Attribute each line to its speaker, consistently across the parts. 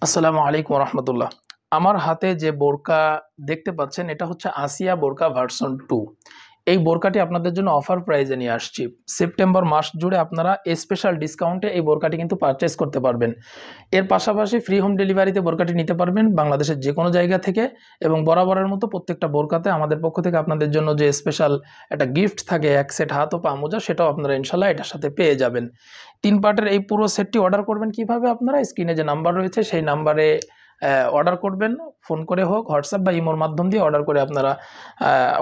Speaker 1: আসসালামু আলাইকুম রহমতুল্লাহ। আমার হাতে যে বোরকা দেখতে পাচ্ছেন এটা হচ্ছে আসিয়া বোরকা ভার্সন 2। এই বোরকাটি আপনাদের জন্য অফার প্রাইজে নিয়ে আসছি। সেপ্টেম্বর মাস জুড়ে আপনারা স্পেশাল ডিসকাউন্টে এই বোরকাটি কিন্তু পারচেস করতে পারবেন। এর পাশাপাশি ফ্রি হোম ডেলিভারিতে বোরকাটি নিতে পারবেন বাংলাদেশের যে কোনো জায়গা থেকে। এবং বরাবরের মতো প্রত্যেকটা বোরকাতে আমাদের পক্ষ থেকে আপনাদের জন্য যে স্পেশাল একটা গিফট থাকে, এক সেট হাত ও পা মোজা, সেটাও আপনারা ইনশাল্লাহ এটার সাথে পেয়ে যাবেন। 3 পার্টের এই পুরো সেটটি অর্ডার করবেন কিভাবে? আপনারা স্ক্রিনে যে নাম্বার রয়েছে সেই নাম্বারে অর্ডার করবেন, ফোন করে হোক, হোয়াটসঅ্যাপ বা ইমোর মাধ্যম দিয়ে অর্ডার করে আপনারা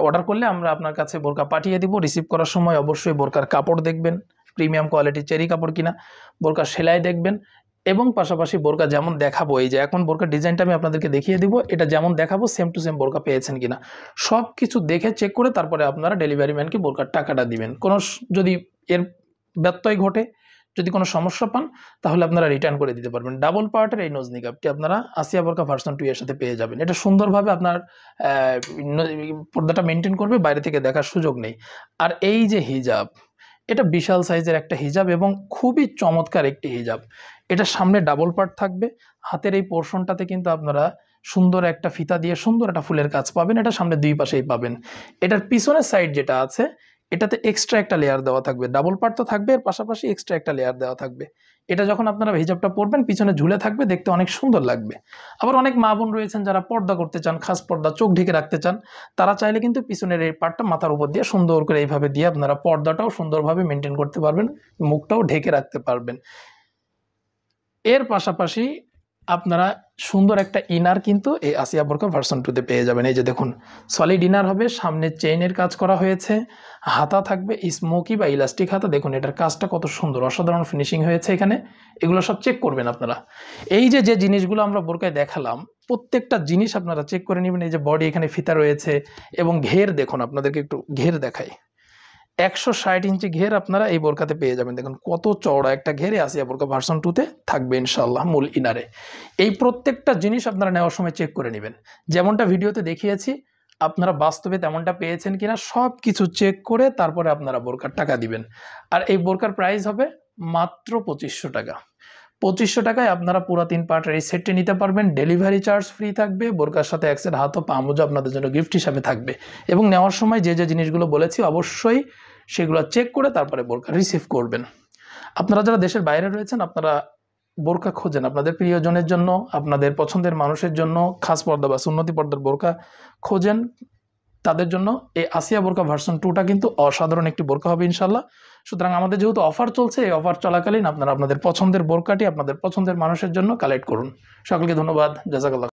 Speaker 1: অর্ডার করলে আমরা আপনার কাছে বোরকা পাঠিয়ে দিব। রিসিভ করার সময় অবশ্যই বোরকার কাপড় দেখবেন, প্রিমিয়াম কোয়ালিটির চেরি কাপড় কিনা, বোরকার সেলাই দেখবেন এবং পাশাপাশি বোরকা যেমন দেখাবো, এই যে এখন বোরকার ডিজাইনটা আমি আপনাদেরকে দেখিয়ে দিব, এটা যেমন দেখাবো সেম টু সেম বোরকা পেয়েছেন কিনা সব কিছু দেখে চেক করে তারপরে আপনারা ডেলিভারি ম্যানকে বোরকার টাকাটা দিবেন। কোনো যদি এর ব্যত্যয় ঘটে, যদি কোনো সমস্যা পান, তাহলে আপনারা রিটার্ন করে দিতে পারবেন। ডাবল পার্টের এই নোজ নিকাবটি আপনারা আসিয়া বোরকা ভার্সন 2 এর সাথে পেয়ে যাবেন। এটা সুন্দরভাবে আপনার পর্দাটা মেনটেন করবে, বাইরে থেকে দেখার সুযোগ নেই। আর এই যে হিজাব, এটা বিশাল সাইজের একটা হিজাব এবং খুবই চমৎকার একটি হিজাব। এটা সামনে ডাবল পার্ট থাকবে, হাতের এই পোর্শনটাতে কিন্তু আপনারা সুন্দর একটা ফিতা দিয়ে সুন্দর একটা ফুলের কাজ পাবেন। এটা সামনে দুই পাশেই পাবেন। এটার পিছনের সাইড যেটা আছে এটাতে এক্সট্রা একটা লেয়ার দেওয়া থাকবে। ডাবল পার্ট তো থাকবে, এর পাশাপাশি এক্সট্রা একটা লেয়ার দেওয়া থাকবে। এটা যখন আপনারা হিজাবটা পরবেন পিছনে ঝুলে থাকবে, দেখতে অনেক সুন্দর লাগবে। আবার অনেক মা বোন রয়েছেন যারা পর্দা করতে চান, খাস পর্দা, চোখ ঢেকে রাখতে চান, তারা চাইলে কিন্তু পিছনের এই পার্টটা মাথার উপর দিয়ে সুন্দর করে এইভাবে দিয়ে আপনারা পর্দাটাও সুন্দরভাবে মেনটেন করতে পারবেন, মুখটাও ঢেকে রাখতে পারবেন। এর পাশাপাশি আপনারা সুন্দর একটা ইনার কিন্তু এই আসিয়া বোরকা ভার্সন 2 তে পেয়ে যাবেন। এই যে দেখুন, সলিড ইনার হবে, সামনে চেইনের কাজ করা হয়েছে, হাতা থাকবে স্মোকি বা ইলাস্টিক হাতা। দেখুন এটার কাজটা কত সুন্দর, অসাধারণ ফিনিশিং হয়েছে এখানে। এগুলো সব চেক করবেন আপনারা। এই যে যে জিনিসগুলো আমরা বোরকায় দেখালাম প্রত্যেকটা জিনিস আপনারা চেক করে নেবেন। এই যে বডি এখানে ফিতা রয়েছে এবং ঘের দেখুন, আপনাদেরকে একটু ঘের দেখাই। 160 ইঞ্চি ঘের আপনারা এই বোরকাতে পেয়ে যাবেন। দেখুন কত চওড়া একটা ঘেরে আসিয়া বোরকা ভার্সন 2 তে থাকবে ইনশাআল্লাহ মূল ইনারে। এই প্রত্যেকটা জিনিস আপনারা নেওয়ার সময় চেক করে নেবেন, যেমনটা ভিডিওতে দেখিয়েছি আপনারা বাস্তবে তেমনটা পেয়েছেন কিনা সব কিছু চেক করে তারপরে আপনারা বোরকার টাকা দিবেন। আর এই বোরকার প্রাইস হবে মাত্র 2500 টাকা। 2500 টাকায় আপনারা পুরো 3 পার্টের এই সেটটি নিতে পারবেন। ডেলিভারি চার্জ ফ্রি থাকবে, বোরকার সাথে এক সেট হাত ও পা মোজা আপনাদের জন্য গিফট হিসাবে থাকবে। এবং নেওয়ার সময় যে যে জিনিসগুলো বলেছি অবশ্যই সেগুলো চেক করে তারপরে বোরকা রিসিভ করবেন। আপনারা যারা দেশের বাইরে রয়েছেন, আপনারা বোরকা খোঁজেন আপনাদের প্রিয়জনের জন্য, আপনাদের পছন্দের মানুষের জন্য, খাস পর্দা বা সুন্নতি পর্দার বোরকা খোঁজেন, তাদের জন্য এই আসিয়া বোরকা ভার্সন 2টা কিন্তু অসাধারণ একটি বোরকা হবে ইনশাল্লাহ। সুতরাং আমাদের যেহেতু অফার চলছে, এই অফার চলাকালীন আপনারা আপনাদের পছন্দের বোরকাটি আপনাদের পছন্দের মানুষের জন্য কালেক্ট করুন। সকলকে ধন্যবাদ, জাযাকাল্লাহ।